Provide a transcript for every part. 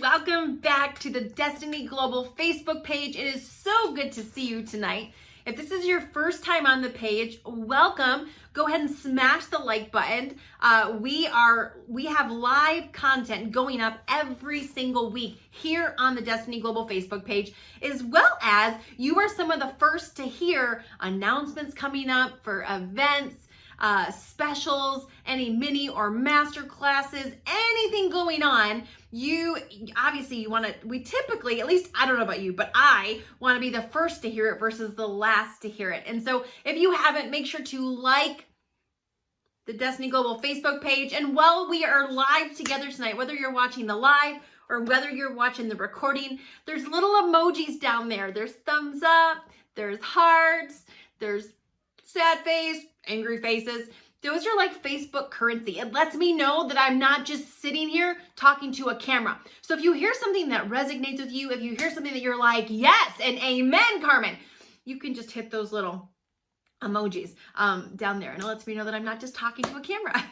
Welcome back to the Destiny Global Facebook page. It is so good to see you tonight. If this is your first time on the page, welcome. Go ahead and smash the like button. We have live content going up every single week here on the Destiny Global Facebook page, as well as you are some of the first to hear announcements coming up for events, specials, any mini or master classes, anything going on. We typically, at least I don't know about you, but I want to be the first to hear it versus the last to hear it. And so if you haven't, make sure to like the Destiny Global Facebook page. And while we are live together tonight, whether you're watching the live or whether you're watching the recording, there's little emojis down there. There's thumbs up, there's hearts, there's sad face, angry faces. Those are like Facebook currency. It lets me know that I'm not just sitting here talking to a camera. So if you hear something that resonates with you, if you hear something that you're like, yes, and amen, Carmen, you can just hit those little emojis down there, and it lets me know that I'm not just talking to a camera.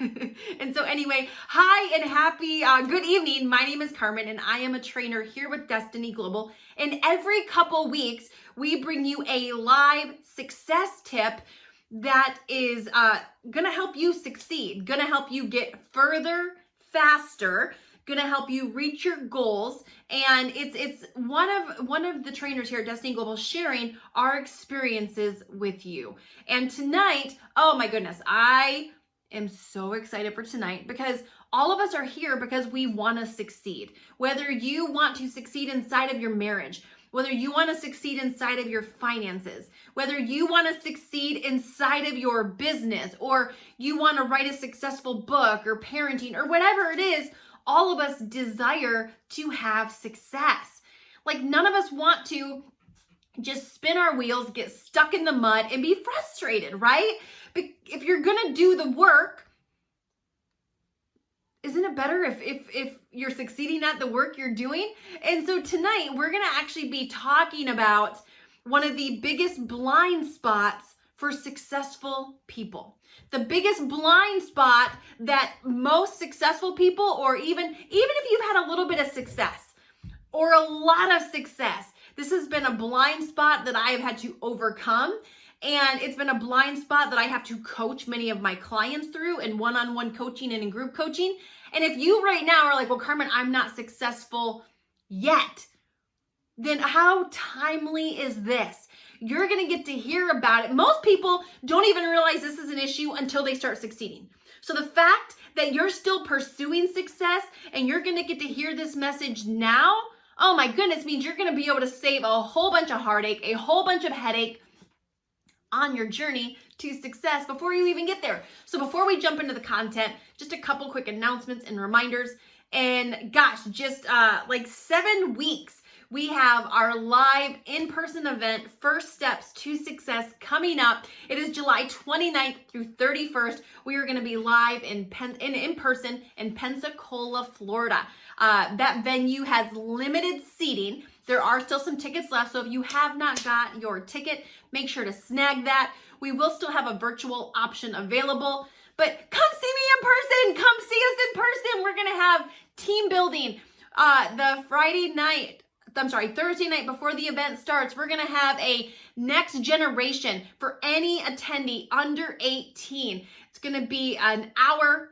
And so anyway, hi and happy good evening. My name is Carmen, and I am a trainer here with Destiny Global. And every couple weeks, we bring you a live success tip that is gonna help you succeed, gonna help you get further, faster, gonna help you reach your goals. And it's one of the trainers here at Destiny Global sharing our experiences with you. And tonight, oh my goodness, I am so excited for tonight because all of us are here because we want to succeed. Whether you want to succeed inside of your marriage, whether you want to succeed inside of your finances, whether you want to succeed inside of your business, or you want to write a successful book or parenting or whatever it is, all of us desire to have success. Like none of us want to just spin our wheels, get stuck in the mud and be frustrated, right? But if you're going to do the work, isn't it better if you're succeeding at the work you're doing? And so tonight we're going to actually be talking about one of the biggest blind spots for successful people. The biggest blind spot that most successful people, or even if you've had a little bit of success or a lot of success, this has been a blind spot that I have had to overcome. And it's been a blind spot that I have to coach many of my clients through in one-on-one coaching and in group coaching. And if you right now are like, well, Carmen, I'm not successful yet, then how timely is this? You're going to get to hear about it. Most people don't even realize this is an issue until they start succeeding. So the fact that you're still pursuing success and you're going to get to hear this message now, oh my goodness, means you're going to be able to save a whole bunch of heartache, a whole bunch of headache on your journey to success before you even get there. So before we jump into the content, just a couple quick announcements and reminders. And gosh, just like 7 weeks, we have our live in-person event, First Steps to Success, coming up. It is July 29th through 31st. We are going to be live in person in Pensacola, Florida. That venue has limited seating. There are still some tickets left, so if you have not got your ticket, make sure to snag that. We will still have a virtual option available, but come see me in person. Come see us in person. We're going to have team building Thursday night before the event starts. We're going to have a next generation for any attendee under 18. It's going to be an hour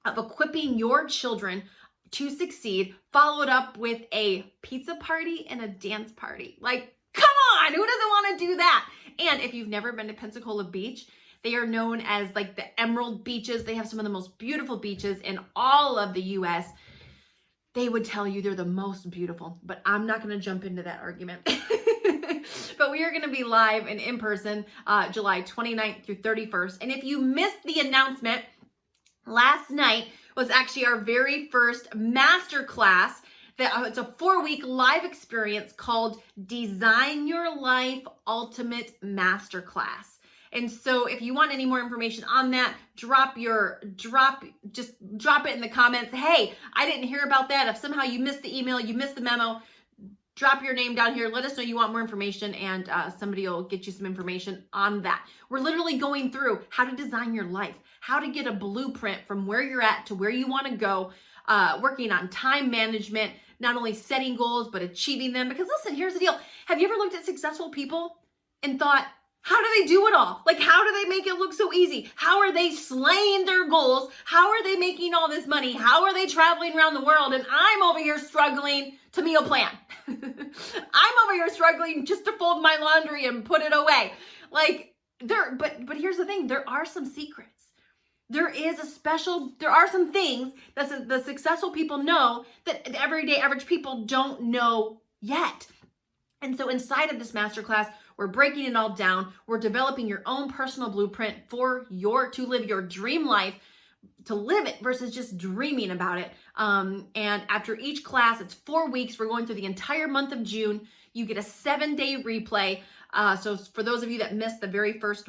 of equipping your children to succeed, followed up with a pizza party and a dance party. Like, come on, who doesn't want to do that? And if you've never been to Pensacola Beach, they are known as like the Emerald Beaches. They have some of the most beautiful beaches in all of the U.S. They would tell you they're the most beautiful, but I'm not going to jump into that argument. But we are going to be live and in person July 29th through 31st. And if you missed the announcement, last night was actually our very first master class. It's a 4-week live experience called Design Your Life Ultimate Masterclass. And so if you want any more information on that, drop it in the comments. Hey, I didn't hear about that. If somehow you missed the email, you missed the memo, drop your name down here. Let us know you want more information, and somebody will get you some information on that. We're literally going through how to design your life, how to get a blueprint from where you're at to where you want to go, working on time management, not only setting goals, but achieving them. Because listen, here's the deal. Have you ever looked at successful people and thought, how do they do it all? Like, how do they make it look so easy? How are they slaying their goals? How are they making all this money? How are they traveling around the world? And I'm over here struggling to meal plan. I'm over here struggling just to fold my laundry and put it away. Like, but here's the thing. There are some secrets. There are some things that the successful people know that the everyday average people don't know yet. And so inside of this masterclass, we're breaking it all down. We're developing your own personal blueprint to live your dream life, to live it versus just dreaming about it. And after each class, it's 4 weeks. We're going through the entire month of June. You get a 7-day replay. So for those of you that missed the very first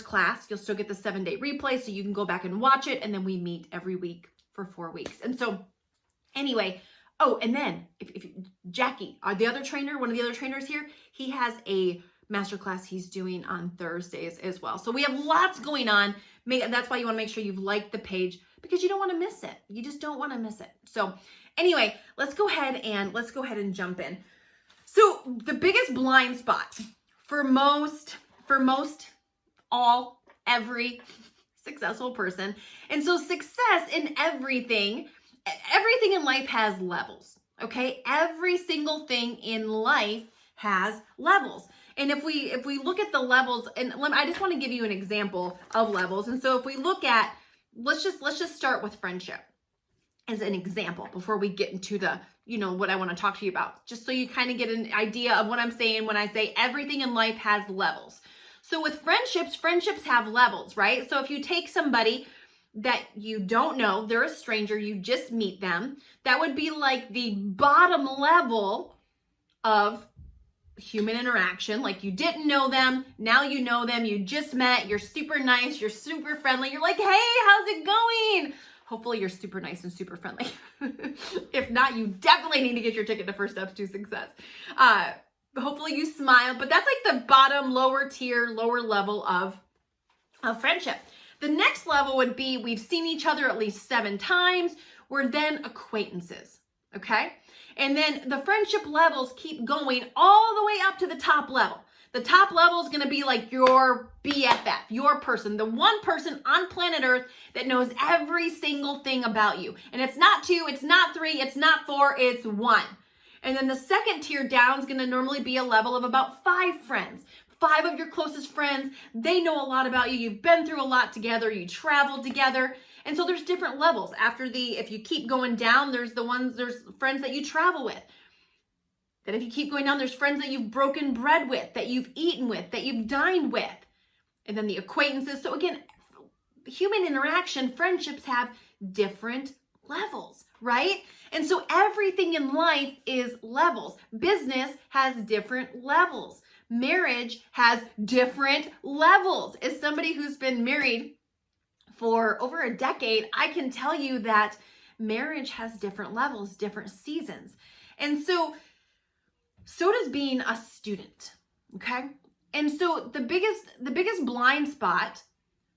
class, you'll still get the 7-day replay. So you can go back and watch it. And then we meet every week for 4 weeks. And so anyway, oh, and then if Jackie, one of the other trainers here, he has a masterclass he's doing on Thursdays as well. So we have lots going on. That's why you want to make sure you've liked the page, because you don't want to miss it. You just don't want to miss it. So anyway, let's go ahead and jump in. So the biggest blind spot for every successful person. And so success in everything in life has levels, okay? Every single thing in life has levels. And if we look at the levels, and I just want to give you an example of levels. And so if we look at, let's just start with friendship as an example before we get into the, what I want to talk to you about, just so you kind of get an idea of what I'm saying when I say everything in life has levels. So with friendships have levels, right? So if you take somebody that you don't know, they're a stranger, you just meet them, that would be like the bottom level of human interaction. Like, you didn't know them, now you know them, you just met, you're super nice, you're super friendly, you're like, hey, how's it going? Hopefully you're super nice and super friendly. If not, you definitely need to get your ticket to First Steps to Success. Hopefully you smile, but that's like the bottom, lower tier, lower level of friendship. The next level would be, we've seen each other at least 7 times. We're then acquaintances, okay? And then the friendship levels keep going all the way up to the top level. The top level is going to be like your BFF, your person, the one person on planet Earth that knows every single thing about you. And it's not 2, it's not 3, it's not 4, it's 1. And then the second tier down is going to normally be a level of about 5 friends. 5 of your closest friends. They know a lot about you. You've been through a lot together. You traveled together. And so there's different levels. If you keep going down, there's friends that you travel with. Then if you keep going down, there's friends that you've broken bread with, that you've eaten with, that you've dined with. And then the acquaintances. So again, human interaction, friendships have different levels, right? And so everything in life is levels. Business has different levels. Marriage has different levels. As somebody who's been married for over a decade, I can tell you that marriage has different levels, different seasons. And so does being a student, okay? And so the biggest blind spot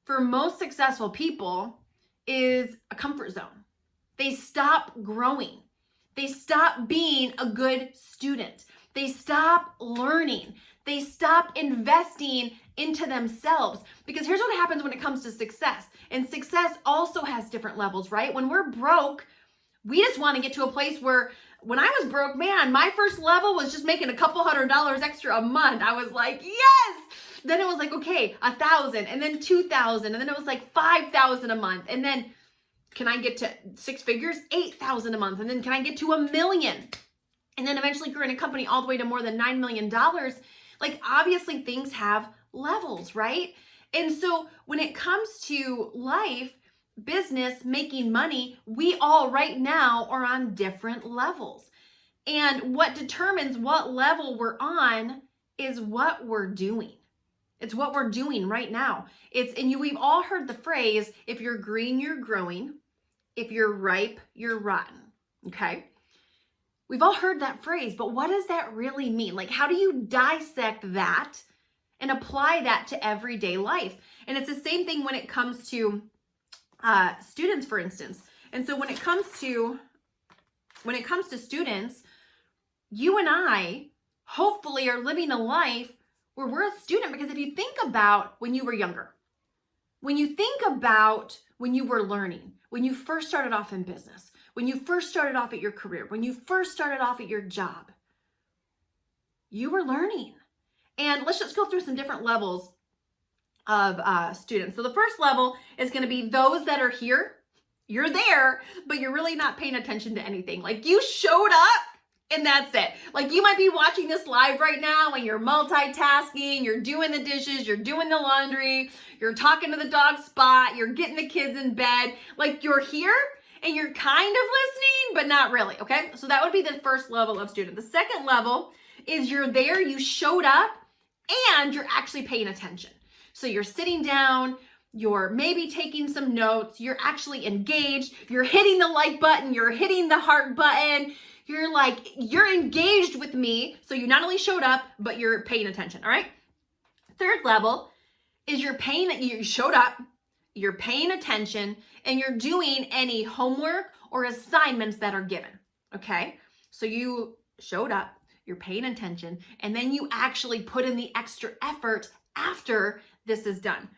for most successful people is a comfort zone. They stop growing. They stop being a good student. They stop learning. They stop investing into themselves. Because here's what happens when it comes to success. And success also has different levels, right? When we're broke, we just want to get to a place where, when I was broke, man, my first level was just making a couple $100 extra a month. I was like, yes! Then it was like, okay, 1,000, and then 2,000, and then it was like 5,000 a month. And then can I get to 6 figures? 8,000 a month. And then can I get to $1 million? And then eventually grew in a company all the way to more than $9 million. Like, obviously things have levels, right? And so when it comes to life, business, making money, we all right now are on different levels. And what determines what level we're on is what we're doing. It's what we're doing right now. We've all heard the phrase, if you're green, you're growing. If you're ripe, you're rotten. Okay? We've all heard that phrase, but what does that really mean? Like, how do you dissect that and apply that to everyday life? And it's the same thing when it comes to students, for instance. And so when it comes to students, you and I hopefully are living a life where we're a student, because if you think about when you were younger, when you think about when you were learning, when you first started off in business, when you first started off at your career, when you first started off at your job, you were learning. And let's just go through some different levels of students. So the first level is going to be those that are here. You're there, but you're really not paying attention to anything. Like, you showed up and that's it. Like, you might be watching this live right now and you're multitasking, you're doing the dishes, you're doing the laundry, you're talking to the dog Spot, you're getting the kids in bed. Like, you're here and you're kind of listening, but not really, okay? So that would be the first level of student. The second level is you're there, you showed up, and you're actually paying attention. So you're sitting down, you're maybe taking some notes, you're actually engaged, you're hitting the like button, you're hitting the heart button, you're engaged with me. So you not only showed up, but you're paying attention, all right? Third level is you showed up, you're paying attention, and you're doing any homework or assignments that are given, okay? So you showed up, you're paying attention, and then you actually put in the extra effort after this is done.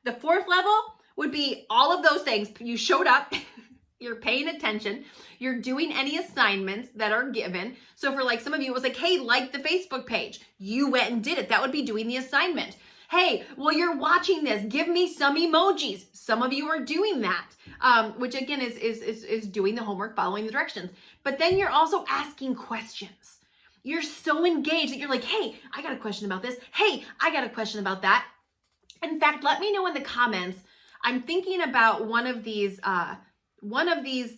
The fourth level would be all of those things. You showed up, you're paying attention, you're doing any assignments that are given. So for like some of you, it was like, hey, like the Facebook page. You went and did it. That would be doing the assignment. Hey, well, you're watching this, give me some emojis. Some of you are doing that, which again is doing the homework, following the directions. But then you're also asking questions. You're so engaged that you're like, hey, I got a question about this. Hey, I got a question about that. In fact, let me know in the comments. I'm thinking about one of these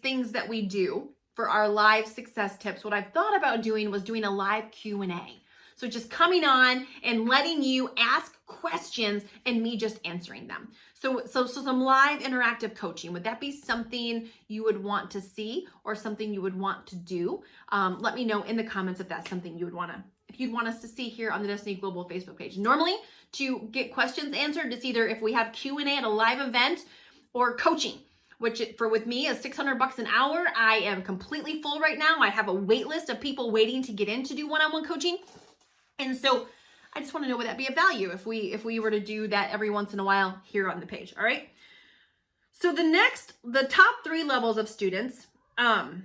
things that we do for our live success tips. What I've thought about doing was doing a live Q&A. So just coming on and letting you ask questions and me just answering them. So some live interactive coaching. Would that be something you would want to see or something you would want to do? Let me know in the comments if that's something you'd want us to see here on the Destiny Global Facebook page. Normally, to get questions answered, it's either if we have Q&A at a live event or coaching, which with me is $600 an hour. I am completely full right now. I have a wait list of people waiting to get in to do one-on-one coaching. And so I just want to know, would that be of value if we were to do that every once in a while here on the page, all right? So the top 3 levels of students, so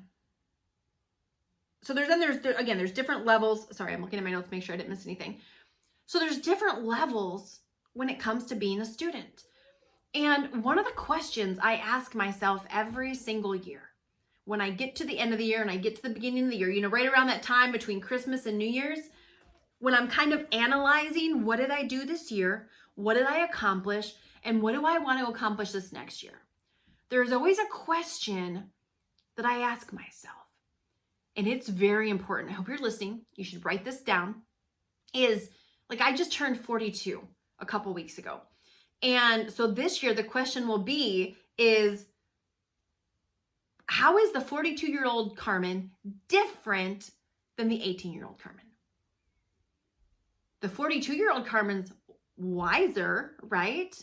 there's different levels. Sorry, I'm looking at my notes to make sure I didn't miss anything. So there's different levels when it comes to being a student. And one of the questions I ask myself every single year, when I get to the end of the year and I get to the beginning of the year, right around that time between Christmas and New Year's, when I'm kind of analyzing, what did I do this year? What did I accomplish? And what do I want to accomplish this next year? There's always a question that I ask myself. And it's very important. I hope you're listening. You should write this down. I just turned 42 a couple weeks ago. And so this year, the question will be how is the 42-year-old Carmen different than the 18-year-old Carmen? The 42-year-old Carmen's wiser, right?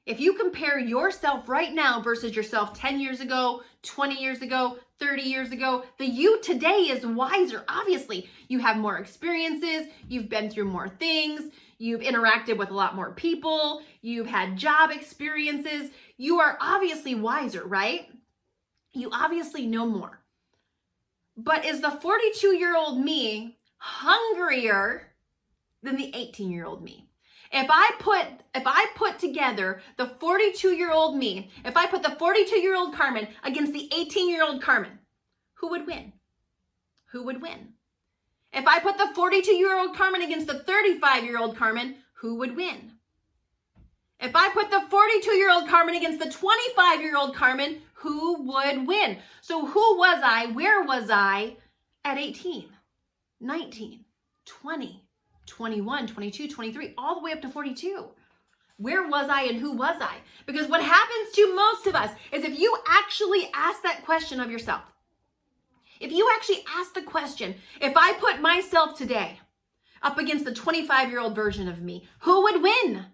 If you compare yourself right now versus yourself 10 years ago, 20 years ago, 30 years ago, the you today is wiser. Obviously, you have more experiences, you've been through more things, you've interacted with a lot more people, you've had job experiences. You are obviously wiser, right? You obviously know more. But is the 42-year-old me hungrier than the 18-year-old me? If I put together the 42-year-old me, if I put the 42-year-old Carmen against the 18-year-old Carmen, who would win? Who would win? If I put the 42-year-old Carmen against the 35-year-old Carmen, who would win? If I put the 42-year-old Carmen against the 25-year-old Carmen, who would win? So who was I? Where was I at 18, 19, 20, 21, 22, 23, all the way up to 42? Where was I and who was I? Because what happens to most of us is if you actually ask that question of yourself, if you actually ask the question, if I put myself today up against the 25-year-old version of me, who would win?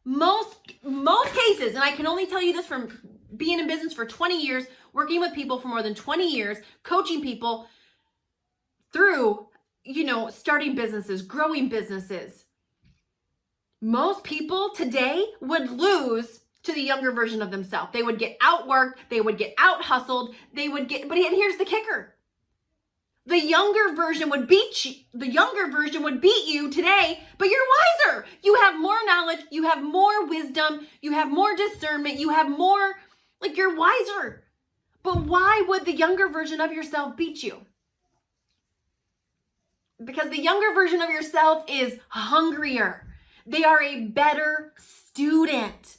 Most cases, and I can only tell you this from being in business for 20 years, working with people for more than 20 years, coaching people through, starting businesses, growing businesses. Most people today would lose to the younger version of themselves. They would get outworked, they would get out hustled, but here's the kicker. The younger version would beat you today, but you're wiser. You have more knowledge, you have more wisdom, you have more discernment, you have more, you're wiser. But why would the younger version of yourself beat you? Because the younger version of yourself is hungrier. They are a better student.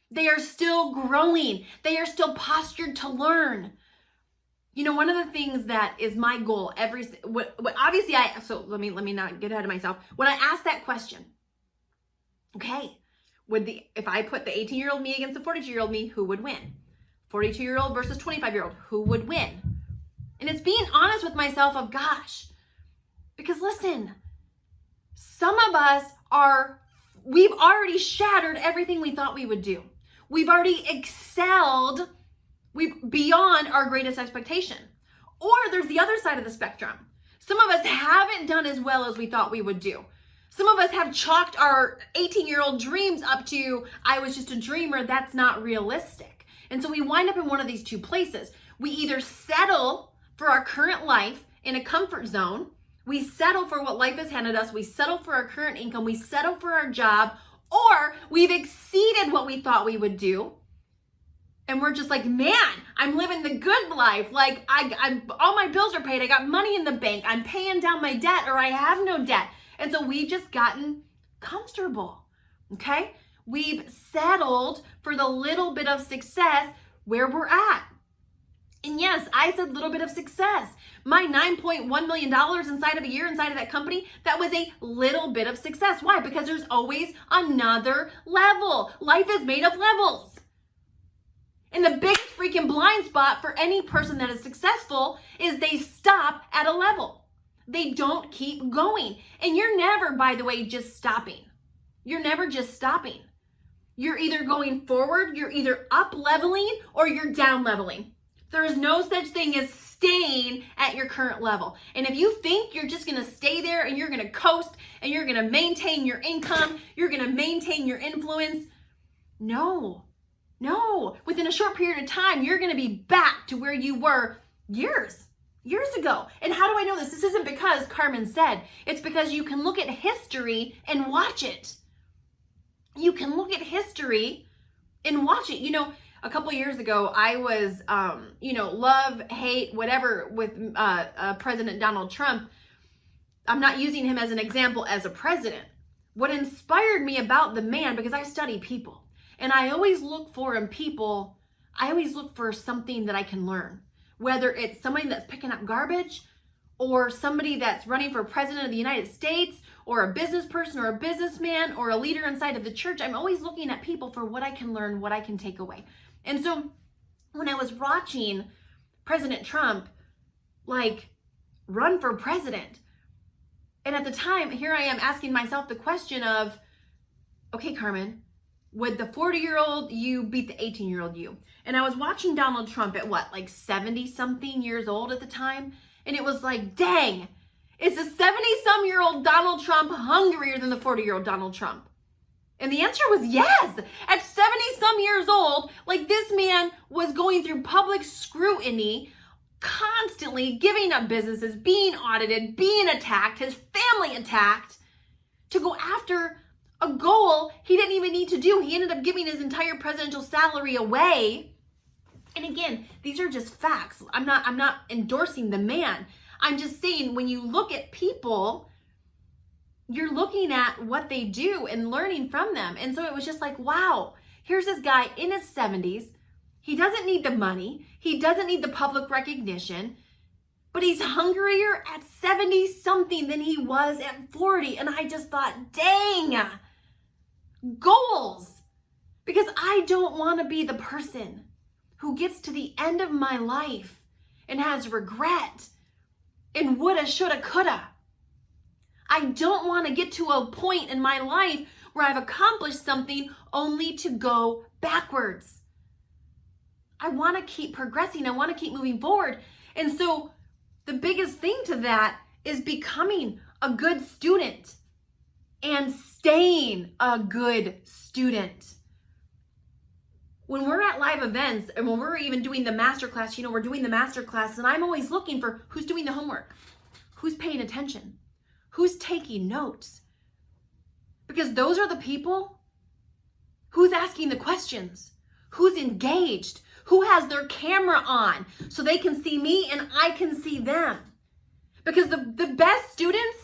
They are still growing. They are still postured to learn. One of the things that is my goal let me not get ahead of myself. When I ask that question, okay, if I put the 18-year-old me against the 42-year-old me, who would win? 42-year-old versus 25-year-old, who would win? And it's being honest with myself of, gosh, because listen, some of us we've already shattered everything we thought we would do. We've already excelled beyond our greatest expectation. Or there's the other side of the spectrum. Some of us haven't done as well as we thought we would do. Some of us have chalked our 18-year-old dreams up to, I was just a dreamer, that's not realistic. And so we wind up in one of these two places. We either settle for our current life in a comfort zone, we settle for what life has handed us, we settle for our current income, we settle for our job, or we've exceeded what we thought we would do. And we're just like, man, I'm living the good life. I'm all my bills are paid. I got money in the bank. I'm paying down my debt, or I have no debt. And so we've just gotten comfortable, okay? We've settled for the little bit of success where we're at. And yes, I said little bit of success. My $9.1 million inside of a year inside of that company, that was a little bit of success. Why? Because there's always another level. Life is made of levels. And the big freaking blind spot for any person that is successful is they stop at a level. They don't keep going. And you're never, by the way, just stopping. You're never just stopping. You're either going forward, you're either up leveling, or you're down leveling. There is no such thing as staying at your current level. And if you think you're just gonna stay there and you're gonna coast and you're gonna maintain your income, you're gonna maintain your influence, no. Within a short period of time, you're gonna be back to where you were years ago. And how do I know this? This isn't because Carmen said. It's because you can look at history and watch it. You can look at history and watch it. A couple of years ago, I was, love, hate, whatever with President Donald Trump. I'm not using him as an example as a president. What inspired me about the man, because I study people, and I always look for in people, I always look for something that I can learn. Whether it's somebody that's picking up garbage, or somebody that's running for president of the United States, or a business person, or a businessman, or a leader inside of the church, I'm always looking at people for what I can learn, what I can take away. And so when I was watching President Trump, run for president, and at the time, here I am asking myself the question of, okay, Carmen, would the 40-year-old you beat the 18-year-old you? And I was watching Donald Trump at 70-something years old at the time, and it was like, dang, is the 70-some-year-old Donald Trump hungrier than the 40-year-old Donald Trump? And the answer was yes. At 70-some years old, this man was going through public scrutiny, constantly giving up businesses, being audited, being attacked, his family attacked, to go after a goal he didn't even need to do. He ended up giving his entire presidential salary away. And again, these are just facts. I'm not endorsing the man. I'm just saying, when you look at people, you're looking at what they do and learning from them. And so it was just like, wow, here's this guy in his 70s. He doesn't need the money. He doesn't need the public recognition, but he's hungrier at 70-something than he was at 40. And I just thought, dang, goals. Because I don't want to be the person who gets to the end of my life and has regret and woulda, shoulda, coulda. I don't want to get to a point in my life where I've accomplished something only to go backwards. I want to keep progressing. I want to keep moving forward. And so the biggest thing to that is becoming a good student and staying a good student. When we're at live events and when we're even doing the masterclass, we're doing the masterclass, and I'm always looking for who's doing the homework, who's paying attention, who's taking notes. Because those are the people who's asking the questions, who's engaged, who has their camera on so they can see me and I can see them. Because the best students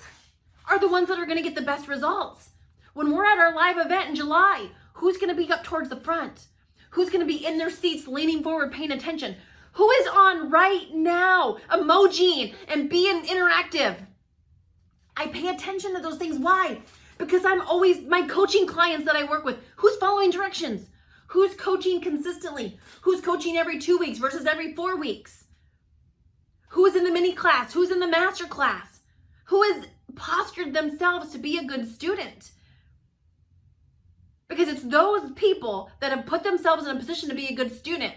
are the ones that are going to get the best results. When we're at our live event in July, who's going to be up towards the front? Who's going to be in their seats, leaning forward, paying attention? Who is on right now, emojiing and being interactive? I pay attention to those things. Why? Because I'm always, my coaching clients that I work with, who's following directions? Who's coaching consistently? Who's coaching every 2 weeks versus every 4 weeks? Who is in the mini class? Who's in the master class? Who has postured themselves to be a good student? Because it's those people that have put themselves in a position to be a good student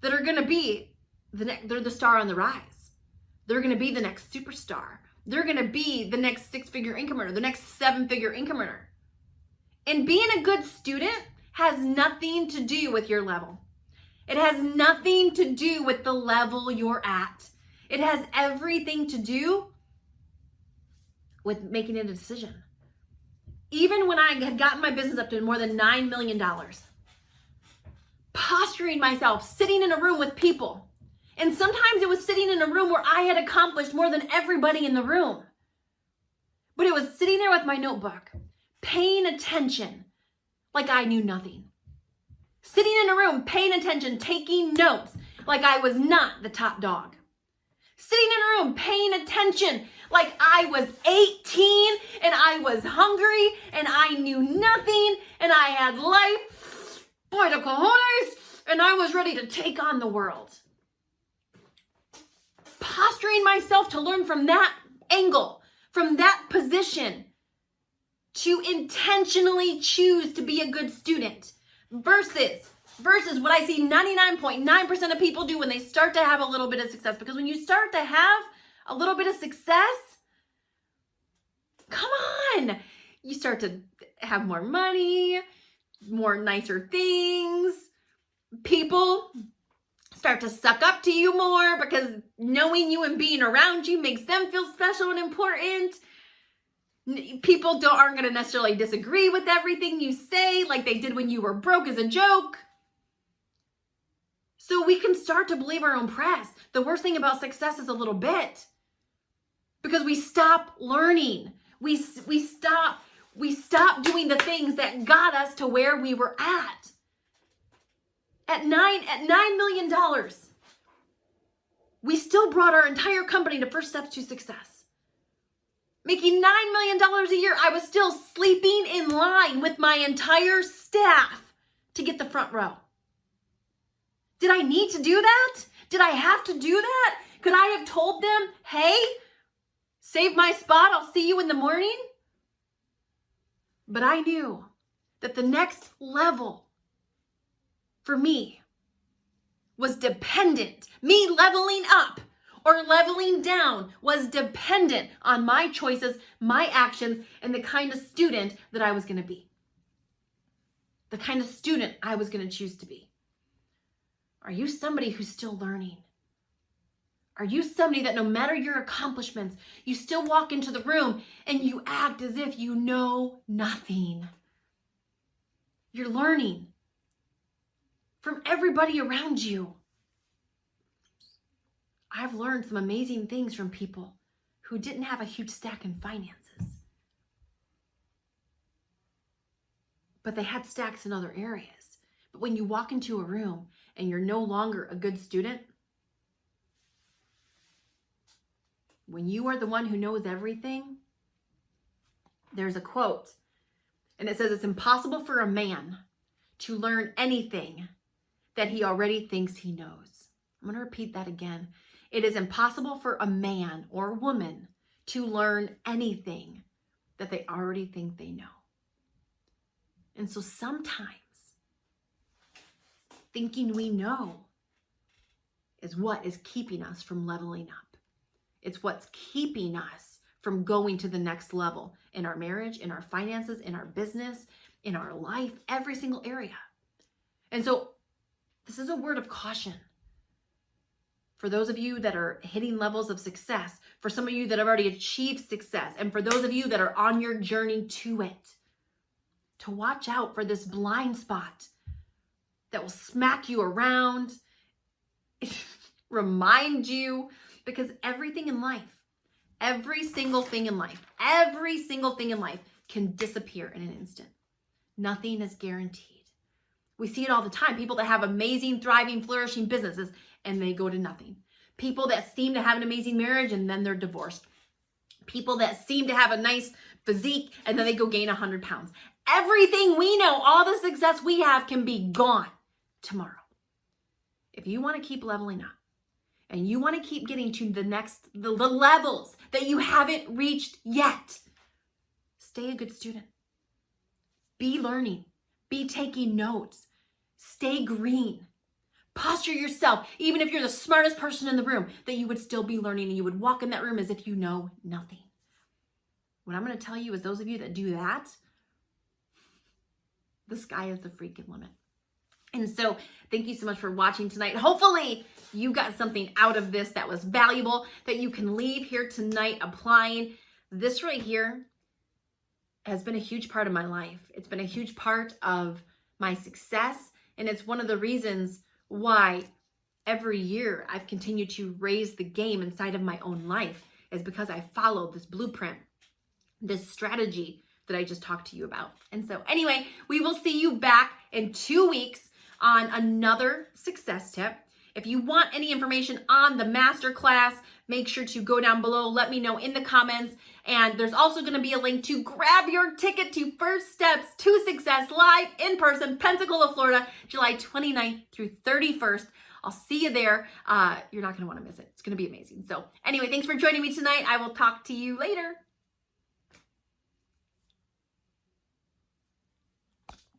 that are going to be they're the star on the rise. They're going to be the next superstar. They're going to be the next 6-figure income earner, the next 7-figure income earner. And being a good student has nothing to do with your level. It has nothing to do with the level you're at. It has everything to do with making a decision. Even when I had gotten my business up to more than $9 million, posturing myself, sitting in a room with people. And sometimes it was sitting in a room where I had accomplished more than everybody in the room. But it was sitting there with my notebook, paying attention like I knew nothing. Sitting in a room, paying attention, taking notes like I was not the top dog. Sitting in a room, paying attention like I was 18 and I was hungry and I knew nothing and I had life by the cojones and I was ready to take on the world. Posturing myself to learn from that angle, from that position, to intentionally choose to be a good student versus what I see 99.9% of people do when they start to have a little bit of success. Because when you start to have a little bit of success, come on, you start to have more money, more nicer things. People start to suck up to you more because knowing you and being around you makes them feel special and important. People aren't going to necessarily disagree with everything you say like they did when you were broke as a joke. So we can start to believe our own press. The worst thing about success is a little bit. Because we stop learning. We stop doing the things that got us to where we were at. At $9 million, we still brought our entire company to First Steps to Success. Making $9 million a year, I was still sleeping in line with my entire staff to get the front row. Did I need to do that? Did I have to do that? Could I have told them, hey, save my spot, I'll see you in the morning? But I knew that the next level for me was dependent. Me leveling up or leveling down was dependent on my choices, my actions, and the kind of student that I was going to be. The kind of student I was going to choose to be. Are you somebody who's still learning? Are you somebody that no matter your accomplishments, you still walk into the room and you act as if you know nothing? You're learning from everybody around you. I've learned some amazing things from people who didn't have a huge stack in finances, but they had stacks in other areas. But when you walk into a room and you're no longer a good student, when you are the one who knows everything, there's a quote, and it says, it's impossible for a man to learn anything that he already thinks he knows. I'm going to repeat that again. It is impossible for a man or woman to learn anything that they already think they know. And so sometimes thinking we know is what is keeping us from leveling up. It's what's keeping us from going to the next level in our marriage, in our finances, in our business, in our life, every single area. And so this is a word of caution for those of you that are hitting levels of success, for some of you that have already achieved success, and for those of you that are on your journey to it, to watch out for this blind spot that will smack you around, remind you, because everything in life, every single thing in life can disappear in an instant. Nothing is guaranteed. We see it all the time. People that have amazing, thriving, flourishing businesses, and they go to nothing. People that seem to have an amazing marriage, and then they're divorced. People that seem to have a nice physique, and then they go gain 100 pounds. Everything we know, all the success we have can be gone tomorrow. If you want to keep leveling up, and you want to keep getting to the levels that you haven't reached yet, stay a good student. Be learning. Be taking notes. Stay green. Posture yourself, even if you're the smartest person in the room, that you would still be learning and you would walk in that room as if you know nothing. What I'm going to tell you is those of you that do that, the sky is the freaking limit. And so thank you so much for watching tonight. Hopefully you got something out of this that was valuable, that you can leave here tonight applying. This right here has been a huge part of my life. It's been a huge part of my success. And it's one of the reasons why every year I've continued to raise the game inside of my own life, is because I followed this blueprint, this strategy that I just talked to you about. And so anyway, we will see you back in 2 weeks on another success tip. If you want any information on the masterclass, make sure to go down below. Let me know in the comments. And there's also going to be a link to grab your ticket to First Steps to Success live in person, Pensacola, Florida, July 29th through 31st. I'll see you there. You're not going to want to miss it. It's going to be amazing. So anyway, thanks for joining me tonight. I will talk to you later.